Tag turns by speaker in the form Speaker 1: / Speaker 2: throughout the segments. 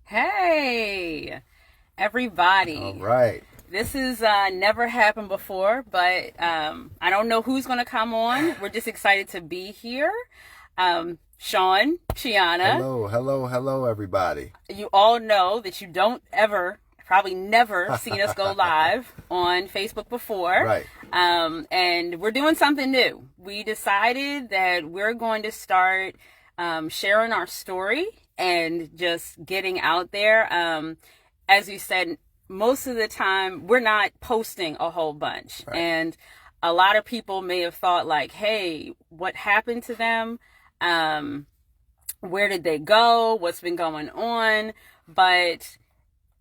Speaker 1: Hey,
Speaker 2: All
Speaker 1: everybody.
Speaker 2: right.
Speaker 1: This has never happened before, but I don't know who's going to come on. We're just excited to be here. Sean, Chiana,
Speaker 2: Hello, hello, hello, everybody.
Speaker 1: you all know that you don't ever, probably never seen us go live on Facebook before.
Speaker 2: Right,
Speaker 1: And we're doing something new. We decided that we're going to start sharing our story and just getting out there. As you said, most of the time we're not posting a whole bunch.
Speaker 2: right,
Speaker 1: And a lot of people may have thought, like, hey, what happened to them? Um, where did they go? What's been going on? But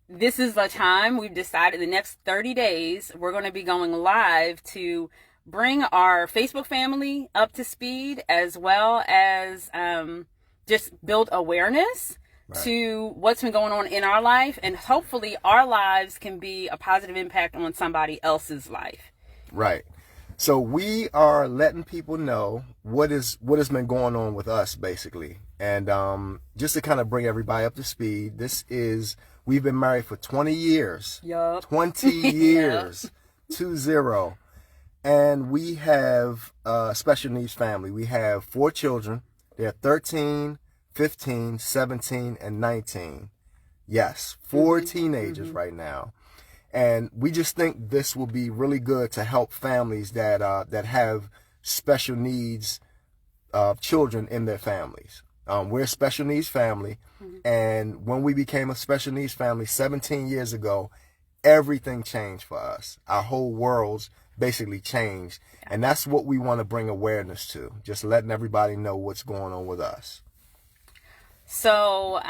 Speaker 1: this is the time we've decided the next 30 days we're going to be going live to bring our Facebook family up to speed, as well as just build awareness
Speaker 2: right,
Speaker 1: to what's been going on in our life, and hopefully our lives can be a positive impact on somebody else's life.
Speaker 2: right. So we are letting people know what has been going on with us, basically, and just to kind of bring everybody up to speed. We've been married for 20 years,
Speaker 1: Yup.
Speaker 2: 20
Speaker 1: Yep.
Speaker 2: years, 20, and we have a special needs family. We have 4 children. They're 13, 15, 17, and 19. Yes, 4 teenagers right now. And we just think this will be really good to help families that have special needs children in their families. We're a special needs family, and when we became a special needs family 17 years ago, everything changed for us. Our whole worlds basically changed, and that's what we want to bring awareness to. Just letting everybody know what's going on with us.
Speaker 1: So,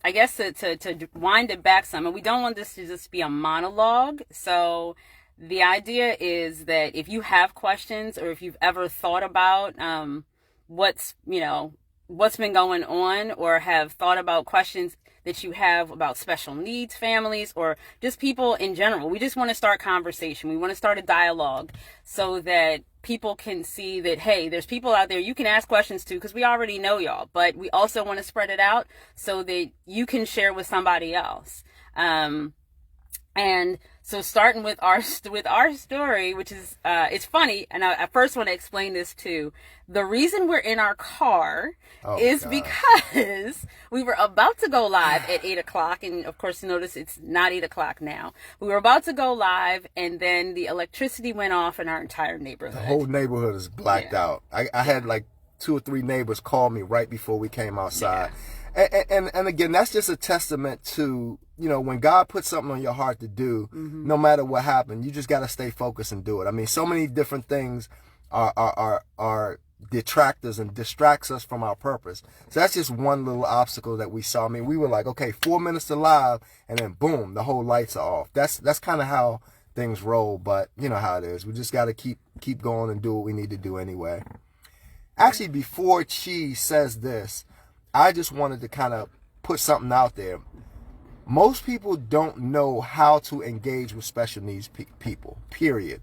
Speaker 1: I guess to wind it back some, and we don't want this to just be a monologue. So, the idea is that if you have questions, or if you've ever thought about what's what's been going on, or have thought about questions that you have about special needs families, or just people in general, we just want to start conversation. We want to start a dialogue so that people can see that, hey, there's people out there you can ask questions to, because we already know y'all, but we also want to spread it out so that you can share with somebody else. And so, starting with our story, which is it's funny, and I first want to explain this too. The reason we're in our car
Speaker 2: Oh
Speaker 1: is
Speaker 2: gosh.
Speaker 1: because we were about to go live at 8 o'clock, and of course, notice it's not 8 o'clock now. We were about to go live, and then the electricity went off in our entire
Speaker 2: The
Speaker 1: neighborhood.
Speaker 2: whole neighborhood is blacked
Speaker 1: Yeah,
Speaker 2: out. I had like 2 or 3 neighbors call me right before we came
Speaker 1: yeah.
Speaker 2: outside. And again, that's just a testament to, when God puts something on your heart to do, no matter what happened, you just got to stay focused and do it. I mean, so many different things are detractors and distracts us from our purpose. So that's just one little obstacle that we saw. I mean, we were like, okay, 4 minutes to live, and then boom, the whole lights are off. That's kind of how things roll, but you know how it is. We just got to keep going and do what we need to do anyway. Actually, before Chi says this, I just wanted to kind of put something out there. Most people don't know how to engage with special needs people, period.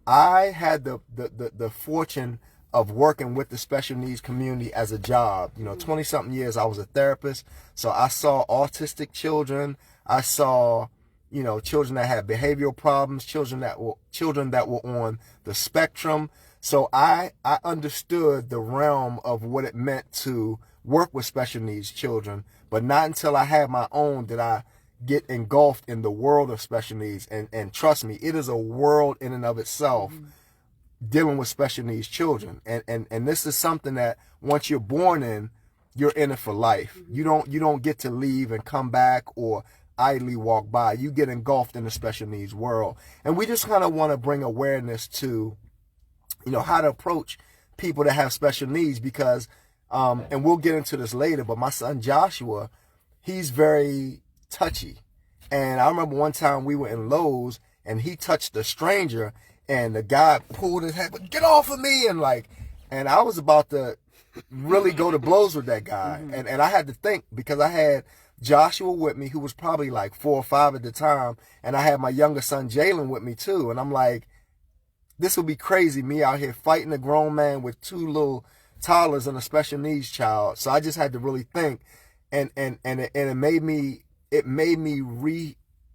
Speaker 2: I had the fortune of working with the special needs community as a job. 20 something years I was a therapist. So I saw autistic children. I saw, children that had behavioral problems, children that were on the spectrum. So I understood the realm of what it meant to work with special needs children, but not until I had my own did I get engulfed in the world of special needs. And trust me, it is a world in and of itself dealing with special needs children. And this is something that once you're born in, you're in it for life. You don't get to leave and come back or idly walk by. You get engulfed in the special needs world. And we just kind of want to bring awareness to, how to approach people that have special needs, because and we'll get into this later, but my son Joshua, he's very touchy. And I remember one time we were in Lowe's and he touched a stranger, and the guy pulled his head, get off of me, and I was about to really go to blows with that guy. And I had to think, because I had Joshua with me, who was probably like 4 or 5 at the time, and I had my younger son Jalen with me too. And I'm like, this would be crazy, me out here fighting a grown man with 2 little toddlers and a special needs child. So I just had to really think. it made me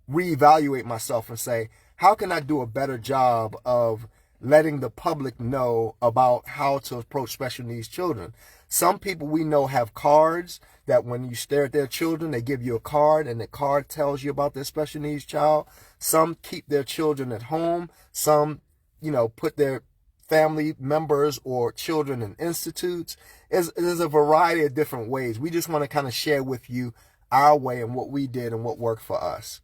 Speaker 2: reevaluate myself and say, how can I do a better job of letting the public know about how to approach special needs children? Some people we know have cards that when you stare at their children, they give you a card and the card tells you about their special needs child. Some keep their children at home. Some, put their family members or children in institutes. There's a variety of different ways. We just want to kind of share with you our way and what we did and what worked for us.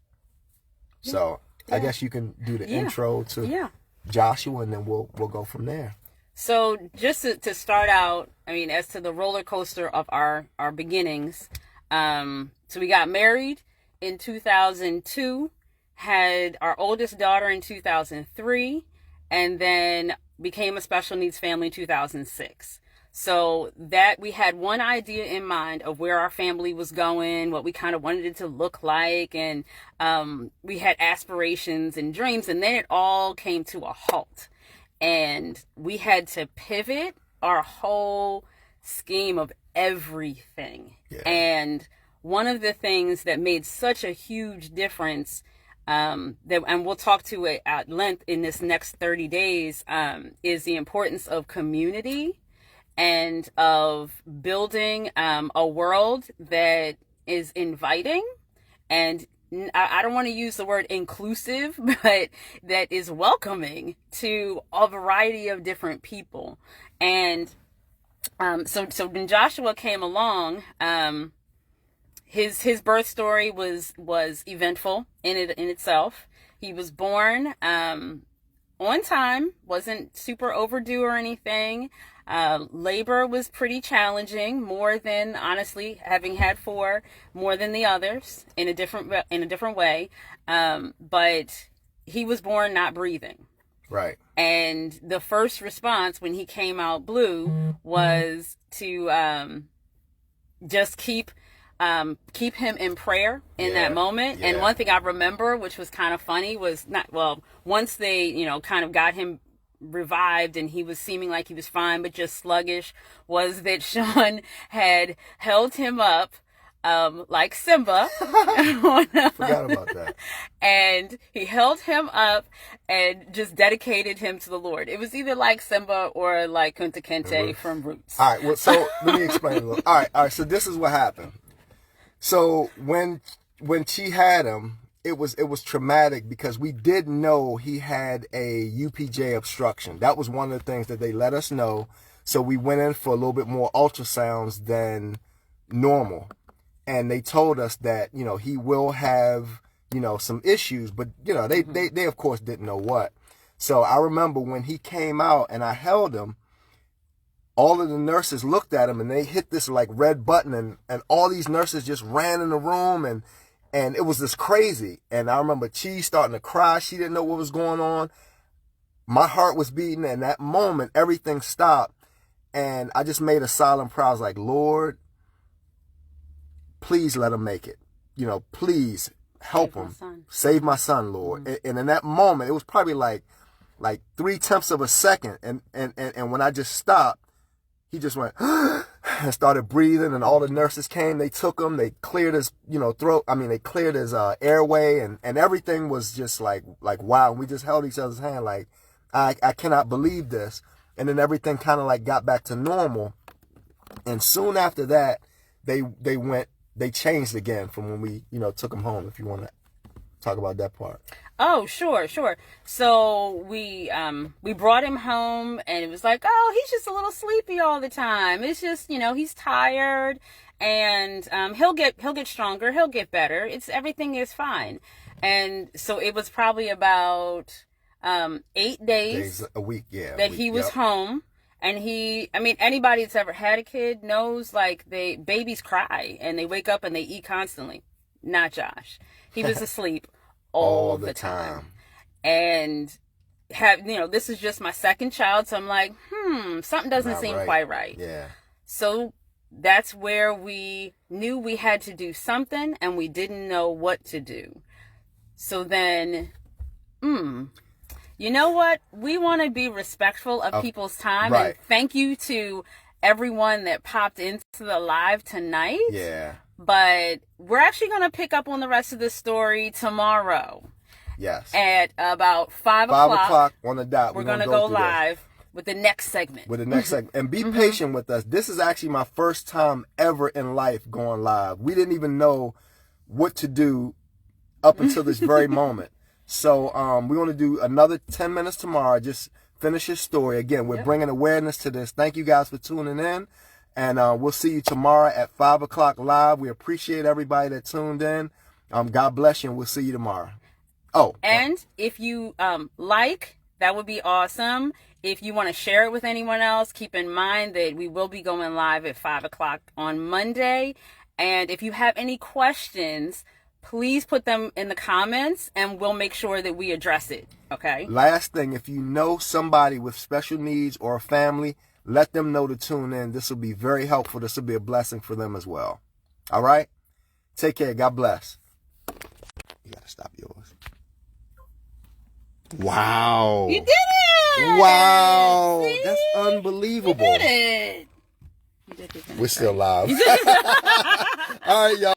Speaker 2: So I guess you can do the intro to Joshua, and then we'll go from there.
Speaker 1: So just to start out, as to the roller coaster of our beginnings, so we got married in 2002, had our oldest daughter in 2003, and then became a special needs family in 2006. So that we had one idea in mind of where our family was going, what we kind of wanted it to look like, and we had aspirations and dreams, and then it all came to a halt. And we had to pivot our whole scheme of everything. Yeah. And one of the things that made such a huge difference, and we'll talk to it at length in this next 30 days, is the importance of community and of building a world that is inviting, and I don't want to use the word inclusive, but that is welcoming to a variety of different people. And so when Joshua came along, his birth story was eventful in itself. He was born on time, wasn't super overdue or anything. Labor was pretty challenging, more than, honestly, having had 4, more than the others in a different way. But he was born not breathing.
Speaker 2: Right.
Speaker 1: And the first response when he came out blue was to just keep him in prayer in that moment. Yeah. And one thing I remember, which was kind of funny, was once they, kind of got him revived and he was seeming like he was fine but just sluggish, was that Sean had held him up like Simba.
Speaker 2: Forgot about that.
Speaker 1: And he held him up and just dedicated him to the Lord. It was either like Simba or like Kunta Kinte from Roots.
Speaker 2: All right, well, so let me explain a little. All right, so this is what happened. So when she had him, it was traumatic because we did know he had a UPJ obstruction. That was one of the things that they let us know. So we went in for a little bit more ultrasounds than normal. And they told us that, he will have, some issues, but, they of course didn't know what. So I remember when he came out and I held him, all of the nurses looked at him and they hit this like red button and all these nurses just ran in the room and it was just crazy. And I remember Chi starting to cry. She didn't know what was going on. My heart was beating. And that moment, everything stopped. And I just made a silent prayer. I was like, Lord, please let him make it. Please help him. Save my son, Lord. Mm-hmm. And in that moment, it was probably like 0.3 of a second. And when I just stopped, he just went and started breathing, and all the nurses came. They took him. They cleared his, throat. They cleared his airway, and everything was just like wow. And we just held each other's hand, like I cannot believe this. And then everything kind of like got back to normal. And soon after that, they changed again from when we took him home. If you want to talk about that part.
Speaker 1: Oh, sure. So we brought him home and it was like, oh, he's just a little sleepy all the time. It's just, he's tired and he'll get stronger, he'll get better. Everything is fine. And so it was probably about 8 days
Speaker 2: a week,
Speaker 1: that he was home. And anybody that's ever had a kid knows, like, babies cry and they wake up and they eat constantly. Not Josh. He was asleep all the time. And this is just my second child, so I'm like, something doesn't seem quite right.
Speaker 2: Yeah.
Speaker 1: So that's where we knew we had to do something and we didn't know what to do. So then, you know what? We want to be respectful of people's time.
Speaker 2: Right.
Speaker 1: And thank you to everyone that popped into the live tonight.
Speaker 2: Yeah.
Speaker 1: But we're actually going to pick up on the rest of this story tomorrow.
Speaker 2: Yes.
Speaker 1: At about 5
Speaker 2: 5
Speaker 1: o'clock.
Speaker 2: o'clock on the dot.
Speaker 1: We're going to go live with the next segment.
Speaker 2: And be patient with us. This is actually my first time ever in life going live. We didn't even know what to do up until this very moment. So we're going to do another 10 minutes tomorrow. Just finish your story. Again, we're bringing awareness to this. Thank you guys for tuning in. And we'll see you tomorrow at 5 o'clock live. We appreciate everybody that tuned in. God bless you, and we'll see you tomorrow. Oh.
Speaker 1: And if you like, that would be awesome. If you want to share it with anyone else, keep in mind that we will be going live at 5 o'clock on Monday. And if you have any questions, please put them in the comments and we'll make sure that we address it. Okay?
Speaker 2: Last thing, if you know somebody with special needs or a family, let them know to tune in. This will be very helpful. This will be a blessing for them as well. All right? Take care. God bless. You got to stop yours. Wow.
Speaker 1: You did it!
Speaker 2: Wow.
Speaker 1: See?
Speaker 2: That's unbelievable.
Speaker 1: You did it.
Speaker 2: We're still live. All right, y'all.